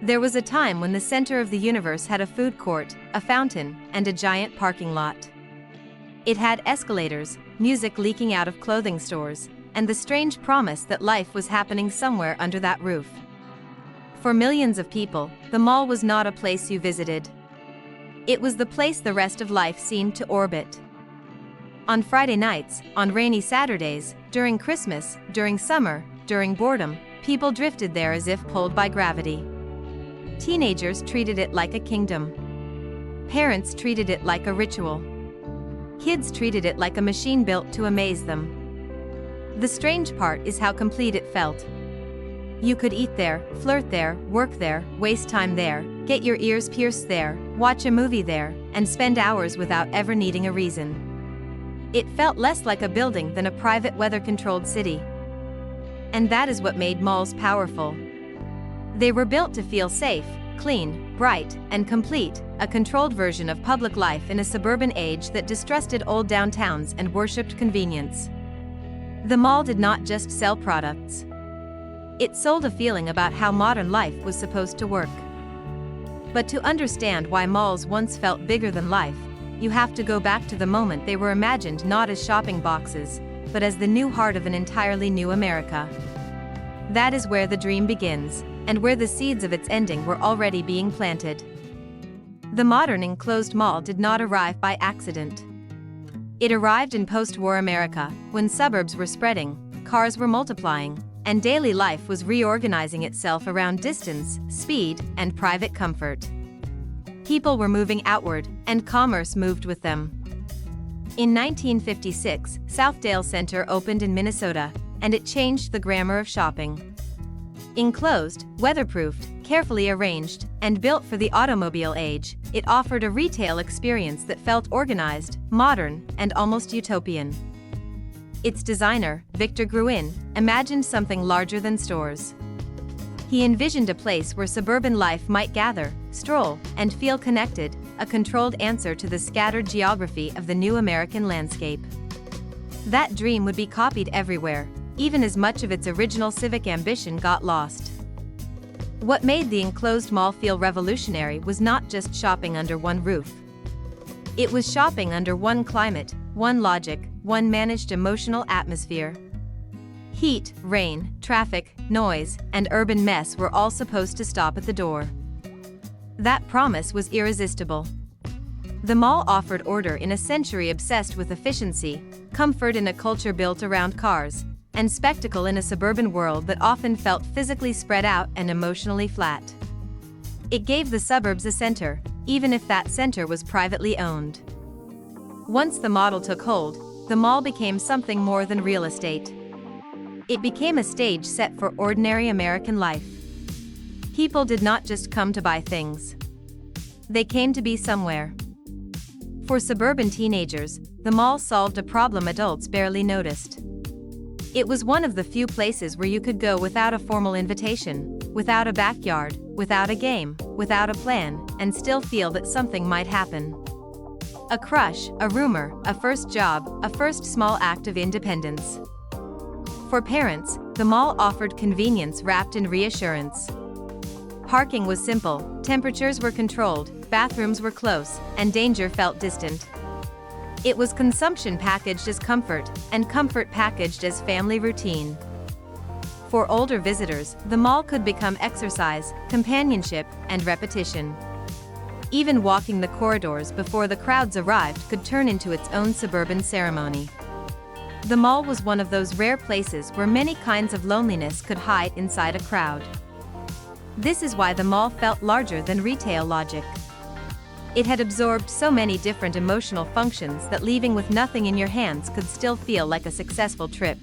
There was a time when the center of the universe had a food court, a fountain, and a giant parking lot. It had escalators, music leaking out of clothing stores, and the strange promise that life was happening somewhere under that roof. For millions of people, the mall was not a place you visited. It was the place the rest of life seemed to orbit. On Friday nights, on rainy Saturdays, during Christmas, during summer, during boredom, people drifted there as if pulled by gravity. Teenagers treated it like a kingdom. Parents treated it like a ritual. Kids treated it like a machine built to amaze them. The strange part is how complete it felt. You could eat there, flirt there, work there, waste time there, get your ears pierced there, watch a movie there, and spend hours without ever needing a reason. It felt less like a building than a private weather-controlled city. And that is what made malls powerful. They were built to feel safe, clean, bright, and complete, a controlled version of public life in a suburban age that distrusted old downtowns and worshipped convenience. The mall did not just sell products. It sold a feeling about how modern life was supposed to work. But to understand why malls once felt bigger than life, you have to go back to the moment they were imagined not as shopping boxes, but as the new heart of an entirely new America. That is where the dream begins, and where the seeds of its ending were already being planted. The modern enclosed mall did not arrive by accident. It arrived in post-war America, when suburbs were spreading, cars were multiplying, and daily life was reorganizing itself around distance, speed, and private comfort. People were moving outward, and commerce moved with them. In 1956, Southdale Center opened in Minnesota, and it changed the grammar of shopping. Enclosed, weatherproofed, carefully arranged, and built for the automobile age, it offered a retail experience that felt organized, modern, and almost utopian. Its designer, Victor Gruen, imagined something larger than stores. He envisioned a place where suburban life might gather, stroll, and feel connected, a controlled answer to the scattered geography of the new American landscape. That dream would be copied everywhere, even as much of its original civic ambition got lost. What made the enclosed mall feel revolutionary was not just shopping under one roof. It was shopping under one climate, one logic, one managed emotional atmosphere. Heat, rain, traffic, noise, and urban mess were all supposed to stop at the door. That promise was irresistible. The mall offered order in a century obsessed with efficiency, comfort in a culture built around cars, and spectacle in a suburban world that often felt physically spread out and emotionally flat. It gave the suburbs a center, even if that center was privately owned. Once the model took hold, the mall became something more than real estate. It became a stage set for ordinary American life. People did not just come to buy things. They came to be somewhere. For suburban teenagers, the mall solved a problem adults barely noticed. It was one of the few places where you could go without a formal invitation, without a backyard, without a game, without a plan, and still feel that something might happen. A crush, a rumor, a first job, a first small act of independence. For parents, the mall offered convenience wrapped in reassurance. Parking was simple, temperatures were controlled, bathrooms were close, and danger felt distant. It was consumption packaged as comfort, and comfort packaged as family routine. For older visitors, the mall could become exercise, companionship, and repetition. Even walking the corridors before the crowds arrived could turn into its own suburban ceremony. The mall was one of those rare places where many kinds of loneliness could hide inside a crowd. This is why the mall felt larger than retail logic. It had absorbed so many different emotional functions that leaving with nothing in your hands could still feel like a successful trip.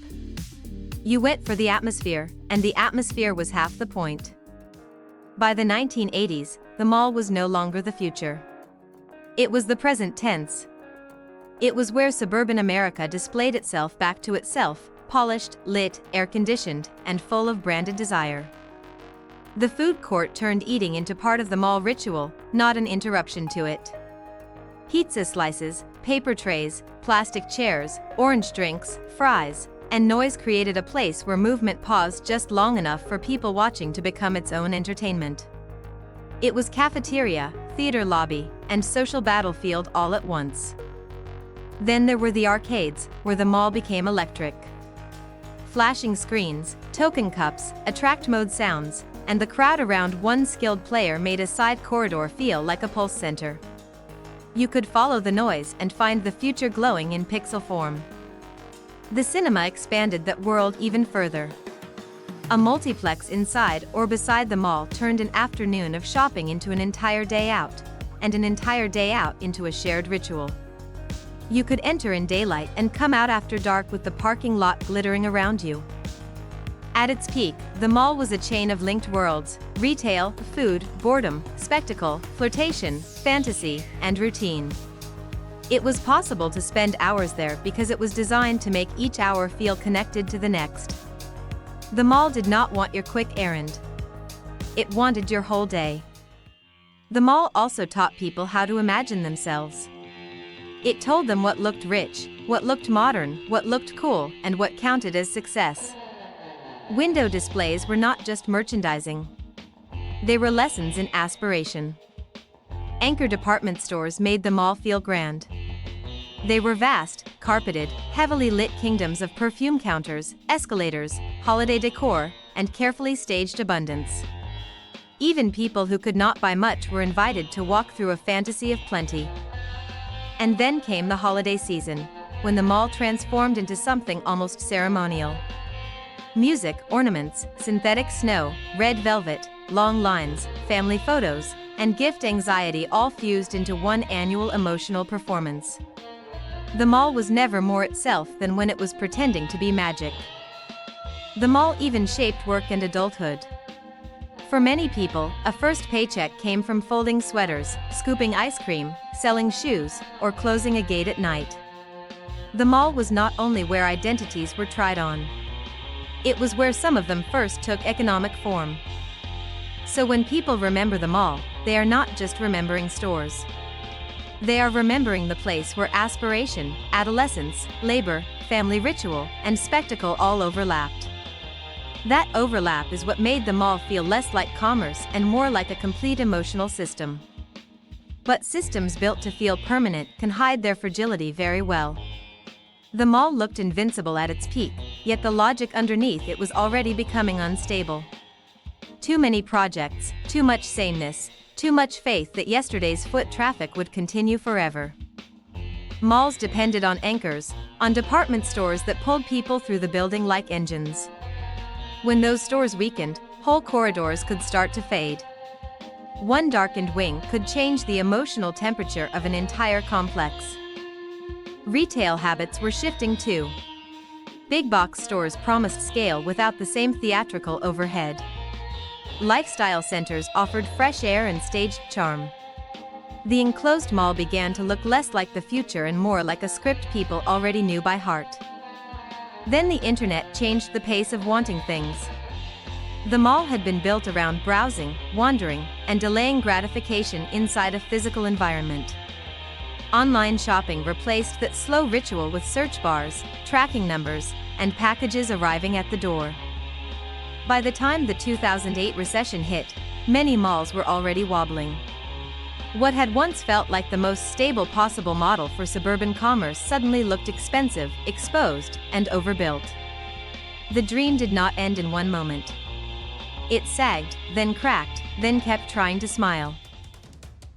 You went for the atmosphere, and the atmosphere was half the point. By the 1980s, the mall was no longer the future. It was the present tense. It was where suburban America displayed itself back to itself, polished, lit, air-conditioned, and full of branded desire. The food court turned eating into part of the mall ritual, not an interruption to it. Pizza slices, paper trays, plastic chairs, orange drinks, fries, and noise created a place where movement paused just long enough for people watching to become its own entertainment. It was cafeteria, theater lobby, and social battlefield all at once. Then there were the arcades, where the mall became electric. Flashing screens, token cups, attract mode sounds, and the crowd around one skilled player made a side corridor feel like a pulse center. You could follow the noise and find the future glowing in pixel form. The cinema expanded that world even further. A multiplex inside or beside the mall turned an afternoon of shopping into an entire day out, and an entire day out into a shared ritual. You could enter in daylight and come out after dark with the parking lot glittering around you. At its peak, the mall was a chain of linked worlds: retail, food, boredom, spectacle, flirtation, fantasy, and routine. It was possible to spend hours there because it was designed to make each hour feel connected to the next. The mall did not want your quick errand. It wanted your whole day. The mall also taught people how to imagine themselves. It told them what looked rich, what looked modern, what looked cool, and what counted as success. Window displays were not just merchandising. They were lessons in aspiration. Anchor department stores made the mall feel grand. They were vast, carpeted, heavily lit kingdoms of perfume counters, escalators, holiday decor, and carefully staged abundance. Even people who could not buy much were invited to walk through a fantasy of plenty. And then came the holiday season, when the mall transformed into something almost ceremonial. Music, ornaments, synthetic snow, red velvet, long lines, family photos, and gift anxiety all fused into one annual emotional performance. The mall was never more itself than when it was pretending to be magic. The mall even shaped work and adulthood. For many people, a first paycheck came from folding sweaters, scooping ice cream, selling shoes, or closing a gate at night. The mall was not only where identities were tried on. It was where some of them first took economic form. So when people remember the mall, they are not just remembering stores. They are remembering the place where aspiration, adolescence, labor, family ritual, and spectacle all overlapped. That overlap is what made the mall feel less like commerce and more like a complete emotional system. But systems built to feel permanent can hide their fragility very well. The mall looked invincible at its peak, yet the logic underneath it was already becoming unstable. Too many projects, too much sameness, too much faith that yesterday's foot traffic would continue forever. Malls depended on anchors, on department stores that pulled people through the building like engines. When those stores weakened, whole corridors could start to fade. One darkened wing could change the emotional temperature of an entire complex. Retail habits were shifting too. Big box stores promised scale without the same theatrical overhead. Lifestyle centers offered fresh air and staged charm. The enclosed mall began to look less like the future and more like a script people already knew by heart. Then the internet changed the pace of wanting things. The mall had been built around browsing, wandering, and delaying gratification inside a physical environment. Online shopping replaced that slow ritual with search bars, tracking numbers, and packages arriving at the door. By the time the 2008 recession hit, many malls were already wobbling. What had once felt like the most stable possible model for suburban commerce suddenly looked expensive, exposed, and overbuilt. The dream did not end in one moment. It sagged, then cracked, then kept trying to smile.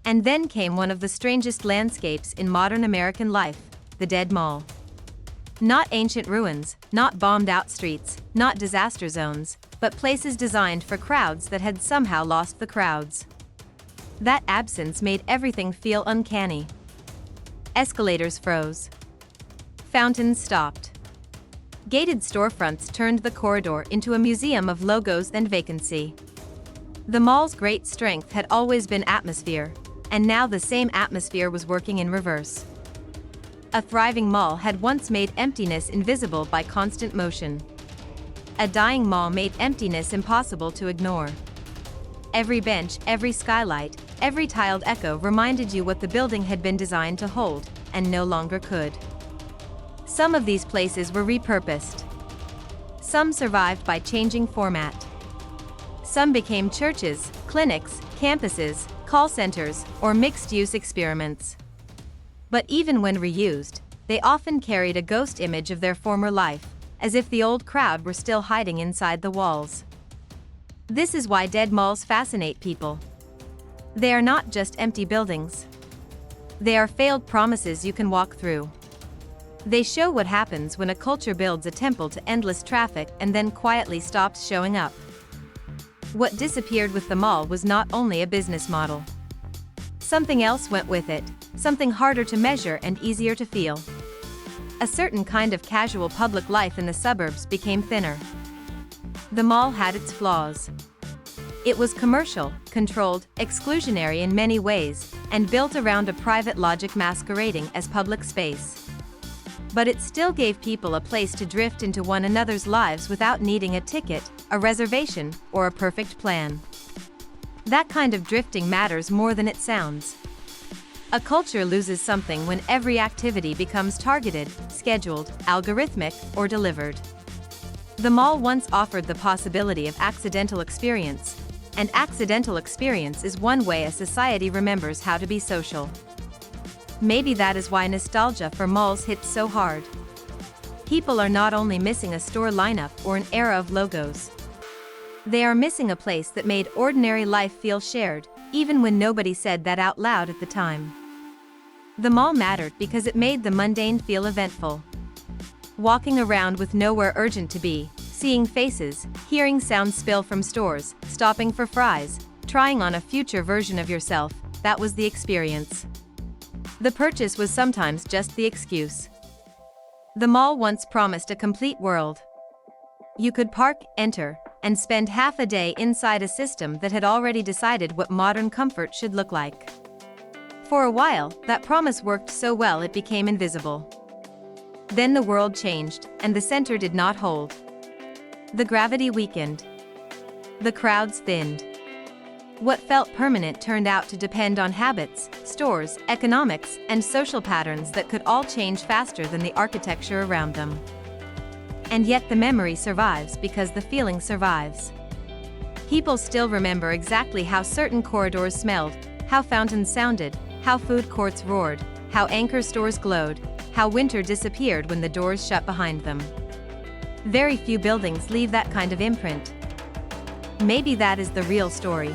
And then came one of the strangest landscapes in modern American life, the dead mall. Not ancient ruins, not bombed-out streets, not disaster zones, but places designed for crowds that had somehow lost the crowds. That absence made everything feel uncanny. Escalators froze. Fountains stopped. Gated storefronts turned the corridor into a museum of logos and vacancy. The mall's great strength had always been atmosphere, and now the same atmosphere was working in reverse. A thriving mall had once made emptiness invisible by constant motion. A dying mall made emptiness impossible to ignore. Every bench, every skylight, every tiled echo reminded you what the building had been designed to hold, and no longer could. Some of these places were repurposed. Some survived by changing format. Some became churches, clinics, campuses, call centers, or mixed-use experiments. But even when reused, they often carried a ghost image of their former life, as if the old crowd were still hiding inside the walls. This is why dead malls fascinate people. They are not just empty buildings. They are failed promises you can walk through. They show what happens when a culture builds a temple to endless traffic and then quietly stops showing up. What disappeared with the mall was not only a business model. Something else went with it, something harder to measure and easier to feel. A certain kind of casual public life in the suburbs became thinner. The mall had its flaws. It was commercial, controlled, exclusionary in many ways, and built around a private logic masquerading as public space. But it still gave people a place to drift into one another's lives without needing a ticket, a reservation, or a perfect plan. That kind of drifting matters more than it sounds. A culture loses something when every activity becomes targeted, scheduled, algorithmic, or delivered. The mall once offered the possibility of accidental experience, and accidental experience is one way a society remembers how to be social. Maybe that is why nostalgia for malls hits so hard. People are not only missing a store lineup or an era of logos. They are missing a place that made ordinary life feel shared, even when nobody said that out loud at the time. The mall mattered because it made the mundane feel eventful. Walking around with nowhere urgent to be, seeing faces, hearing sounds spill from stores, stopping for fries, trying on a future version of yourself, that was the experience. The purchase was sometimes just the excuse. The mall once promised a complete world. You could park, enter, and spend half a day inside a system that had already decided what modern comfort should look like. For a while, that promise worked so well it became invisible. Then the world changed, and the center did not hold. The gravity weakened. The crowds thinned. What felt permanent turned out to depend on habits, stores, economics, and social patterns that could all change faster than the architecture around them. And yet the memory survives because the feeling survives. People still remember exactly how certain corridors smelled, how fountains sounded, how food courts roared, how anchor stores glowed, how winter disappeared when the doors shut behind them. Very few buildings leave that kind of imprint. Maybe that is the real story.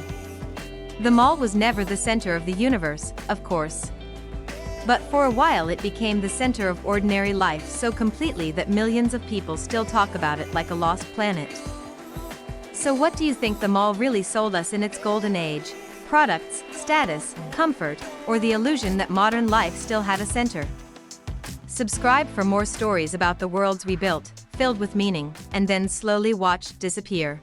The mall was never the center of the universe, of course. But for a while it became the center of ordinary life so completely that millions of people still talk about it like a lost planet. So what do you think the mall really sold us in its golden age? Products, status, comfort, or the illusion that modern life still had a center? Subscribe for more stories about the worlds we built, filled with meaning, and then slowly watched disappear.